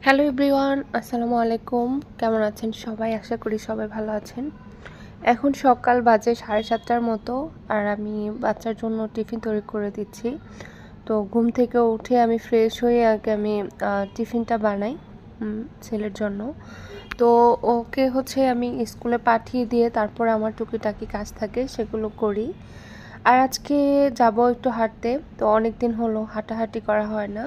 Hello everyone, আসসালামু আলাইকুম। কেমন আছেন সবাই? আশা করি সবাই ভালো আছেন। এখন সকাল বাজে 7:30টার মতো, আর আমি বাচ্চার জন্য টিফিন তৈরি করে দিচ্ছি। তো ঘুম থেকে উঠে আমি ফ্রেশ হয়ে আগে আমি টিফিনটা বানাই ছেলের জন্য। তো ওকে আমি স্কুলে পাঠিয়ে দিয়ে তারপরে আমার টুকিটাকি কাজ থাকে সেগুলো করি। আর আজকে যাব একটু হাঁটতে। তো অনেক দিন হলো হাঁটাহাঁটি করা হয় না।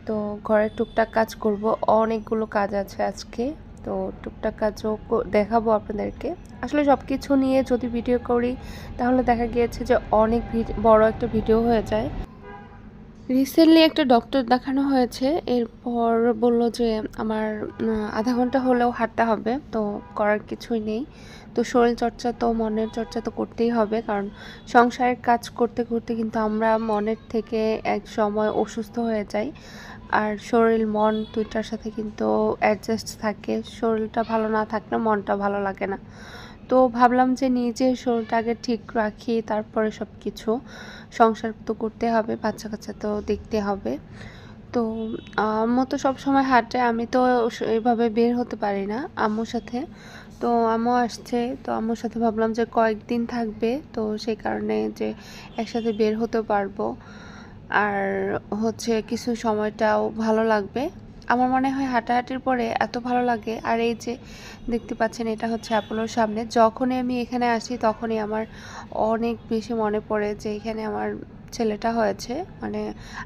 তো ঘরের টুকটাক কাজ করব, অনেকগুলো কাজ আছে আজকে। তো টুকটাক কাজও দেখাবো আপনাদেরকে। আসলে সব কিছু নিয়ে যদি ভিডিও করি তাহলে দেখা গিয়েছে যে অনেক বড় একটা ভিডিও হয়ে যায়। রিসেন্টলি একটা ডক্টর দেখানো হয়েছে, এরপর বলল যে আমার আধা ঘন্টা হলেও হাঁটতে হবে। তো করার কিছুই নেই। তো শরীর চর্চা তো মনের চর্চা তো করতেই হবে, কারণ সংসারের কাজ করতে করতে কিন্তু আমরা মনের থেকে এক সময় অসুস্থ হয়ে যাই। আর শরীর মন দুইটার সাথে কিন্তু অ্যাডজাস্ট থাকে। শরীরটা ভালো না থাকলে মনটা ভালো লাগে না। তো ভাবলাম যে নিজের শরীরটা আগে ঠিক রাখি, তারপরে সব কিছু। সংসার তো করতে হবে, বাচ্চা কাচ্চা তো দেখতে হবে। তো আম্মু তো সবসময় হাঁটে, আমি তো এইভাবে বের হতে পারি না আম্মুর সাথে। তো আম্মু আসছে, তো আম্মুর সাথে ভাবলাম যে কয়েকদিন থাকবে, তো সেই কারণে যে একসাথে বের হতে পারবো। আর কিছু সময়টাও ভালো লাগবে। আমার মনে হয় হাঁটাহাঁটির পরে এত ভালো লাগে। আর এই যে দেখতে পাচ্ছেন, এটা হচ্ছে অ্যাপোলোর সামনে। যখনই আমি এখানে আসি তখনই আমার অনেক বেশি মনে পড়ে যে এখানে আমার ছেলেটা হয়েছে, মানে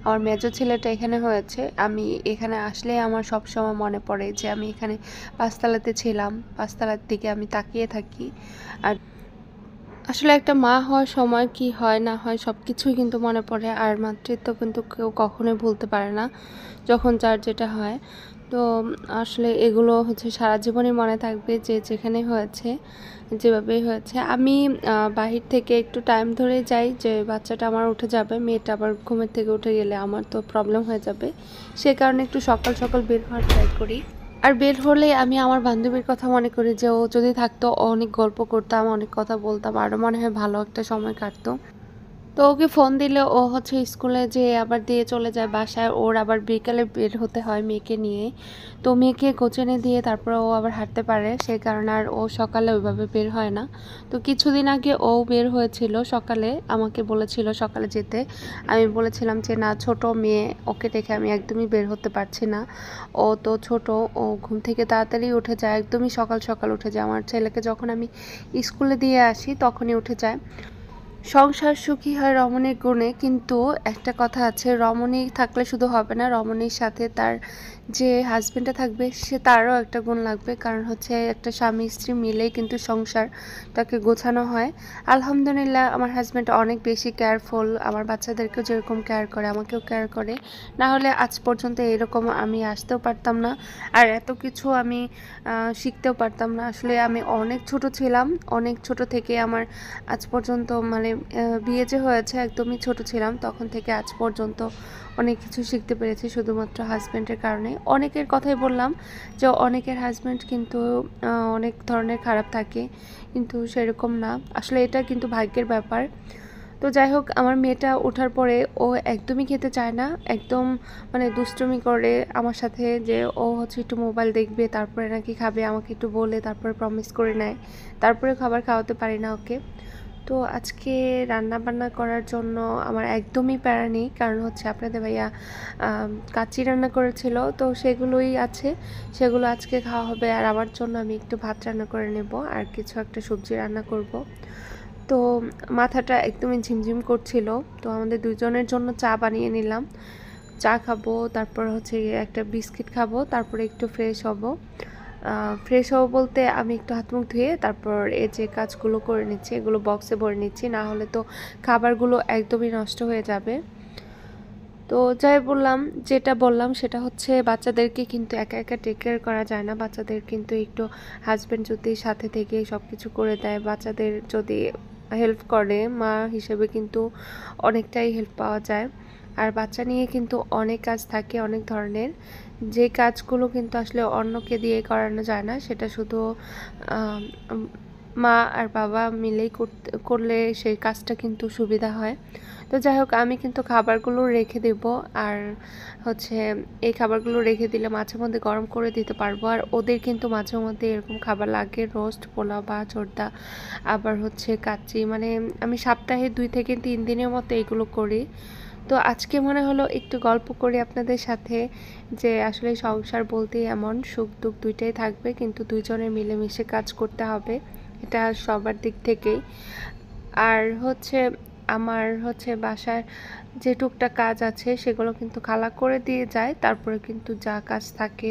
আমার মেজো ছেলেটা এখানে হয়েছে। আমি এখানে আসলে আমার সব সময় মনে পড়ে যে আমি এখানে পাঁচতলাতে ছিলাম, পাঁচতলার দিকে আমি তাকিয়ে থাকি। আর আসলে একটা মা হওয়ার সময় কি হয় না হয় সব কিছুই কিন্তু মনে পড়ে। আর মাতৃত্ব কিন্তু কেউ কখনোই ভুলতে পারে না, যখন যার যেটা হয়। তো আসলে এগুলো সারা জীবনই মনে থাকবে, যে যেখানে হয়েছে, যেভাবেই হয়েছে। আমি বাহির থেকে একটু টাইম ধরে যাই, যে বাচ্চাটা আমার উঠে যাবে, মেয়েটা আবার ঘুমের থেকে উঠে গেলে আমার তো প্রবলেম হয়ে যাবে। সে কারণে একটু সকাল সকাল বের হওয়ার ট্রাই করি। আর বের হলে আমি আমার বান্ধবীর কথা মনে করি, যে ও যদি থাকতো অনেক গল্প করতাম, অনেক কথা বলতাম, আরও মনে হয় ভালো একটা সময় কাটতো। তো ওকে ফোন দিলে ও স্কুলে যেয়ে আবার দিয়ে চলে যায় বাসায়। ওর আবার বিকেলে বের হতে হয় মেয়েকে নিয়ে। তো মেয়েকে কোচিংয়ে দিয়ে তারপরে ও আবার হাঁটতে পারে, সেই কারণে আর ও সকালে ওইভাবে বের হয় না। তো কিছুদিন আগে ও বের হয়েছিল সকালে, আমাকে বলেছিল সকালে যেতে। আমি বলেছিলাম যে না, ছোট মেয়ে, ওকে দেখে আমি একদমই বের হতে পারছি না। ও তো ছোট, ও ঘুম থেকে তাড়াতাড়ি উঠে যায়, একদমই সকাল সকাল উঠে যায়। আমার ছেলেকে যখন আমি স্কুলে দিয়ে আসি তখনই উঠে যায়। সংসার সুখী হয় রমণীর গুণে, কিন্তু একটা কথা আছে, রমণী থাকলে শুধু হবে না, রমণীর সাথে তার যে হাজবেন্ডটা থাকবে তারও একটা গুণ লাগবে। কারণ একটা স্বামী স্ত্রী মিলেই কিন্তু সংসারটাকে গোছানো হয়। আলহামদুলিল্লাহ, আমার হাজবেন্ড অনেক বেশি কেয়ারফুল। আমার বাচ্চাদেরকেও যেরকম কেয়ার করে আমাকেও কেয়ার করে। না হলে আজ পর্যন্ত এরকম আমি আসতেও পারতাম না, আর এত কিছু আমি শিখতেও পারতাম না। আসলে আমি অনেক ছোট ছিলাম, অনেক ছোট থেকে আমার আজ পর্যন্ত, মানে বিয়ে যে হয়েছে একদমই ছোট ছিলাম, তখন থেকে আজ পর্যন্ত অনেক কিছু শিখতে পেরেছি শুধুমাত্র হাজব্যান্ডের কারণে। অনেকের কথাই বললাম যে অনেকের হাজব্যান্ড কিন্তু অনেক ধরনের খারাপ থাকে, কিন্তু সেরকম না। আসলে এটা কিন্তু ভাগ্যের ব্যাপার। তো যাই হোক, আমার মেয়েটা ওঠার পরে ও একদমই খেতে চায় না, একদম মানে দুষ্টুমি করে আমার সাথে, যে ও একটু মোবাইল দেখবে তারপরে নাকি খাবে, আমাকে একটু বলে তারপরে প্রমিস করে নেয়, তারপরে খাবার খাওয়াতে পারি না ওকে। তো আজকে রান্না বান্না করার জন্য আমার একদমই প্যারা নেই, কারণ আপনাদের ভাইয়া কাচ্চি রান্না করেছিল, তো সেগুলোই আছে, সেগুলো আজকে খাওয়া হবে। আর আমার জন্য আমি একটু ভাত রান্না করে নেব, আর কিছু একটা সবজি রান্না করব। তো মাথাটা একদমই ঝিমঝিম করছিল, তো আমাদের দুজনের জন্য চা বানিয়ে নিলাম। চা খাবো, তারপর একটা বিস্কিট খাবো, তারপরে একটু ফ্রেশ হব। ফ্রেশ হবো বলতে আমি একটু হাত মুখ ধুয়ে তারপর এই যে কাজগুলো করে নিচ্ছি, এগুলো বক্সে ভরে নিচ্ছি, না হলে তো খাবারগুলো একদমই নষ্ট হয়ে যাবে। তো যেটা বললাম সেটা বাচ্চাদেরকে কিন্তু একা একা টেক কেয়ার করা যায় না। বাচ্চাদের কিন্তু একটু হাজব্যান্ড যদি সাথে থেকে সব কিছু করে দেয়, বাচ্চাদের যদি হেল্প করে, মা হিসেবে কিন্তু অনেকটাই হেল্প পাওয়া যায়। আর বাচ্চা নিয়ে কিন্তু অনেক কাজ থাকে, অনেক ধরনের, যে কাজগুলো কিন্তু আসলে অন্যকে দিয়ে করানো যায় না, সেটা শুধু মা আর বাবা মিলেই করলে সেই কাজটা কিন্তু সুবিধা হয়। তো যাই হোক, আমি কিন্তু খাবারগুলো রেখে দেব। আর হচ্ছে এই খাবারগুলো রেখে দিলে মাঝে মধ্যে গরম করে দিতে পারবো। আর ওদের কিন্তু মাঝে মধ্যে এরকম খাবার লাগে, রোস্ট, পোলাও বা জর্দা, আবার হচ্ছে কাচ্চি। মানে আমি সপ্তাহে 2 থেকে 3 দিনের মতো এগুলো করি। তো আজকে মনে হলো একটু গল্প করি আপনাদের সাথে, যে আসলে সংসার বলতেই এমন, সুখ দুঃখ দুইটাই থাকবে, কিন্তু দুইজনে মিলেমিশে কাজ করতে হবে, এটা সবার দিক থেকেই। আর হচ্ছে আমার হচ্ছে বাসার যে টুকটাক কাজ আছে সেগুলো কিন্তু খালা করে দিয়ে যায়। তারপরে কিন্তু যা কাজ থাকে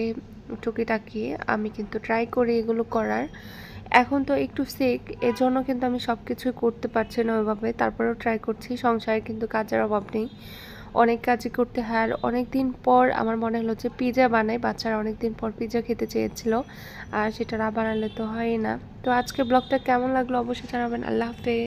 টুকিটাকি আমি কিন্তু ট্রাই করি এগুলো করার। এখন তো একটু সিক, এজন্য কিন্তু আমি সব কিছুই করতে পারছি না ওইভাবে, তারপরেও ট্রাই করছি। সংসারে কিন্তু কাজের অভাব নেই, অনেক কাজই করতে হয়। আর অনেক দিন পর আমার মনে হলো যে পিৎজা বানাই, বাচ্চারা অনেক দিন পর পিৎজা খেতে চেয়েছিল, আর সেটা না বানালে তো হয়ই না। তো আজকে ব্লগটা কেমন লাগলো অবশ্যই জানাবেন। আল্লাহ হাফেজ।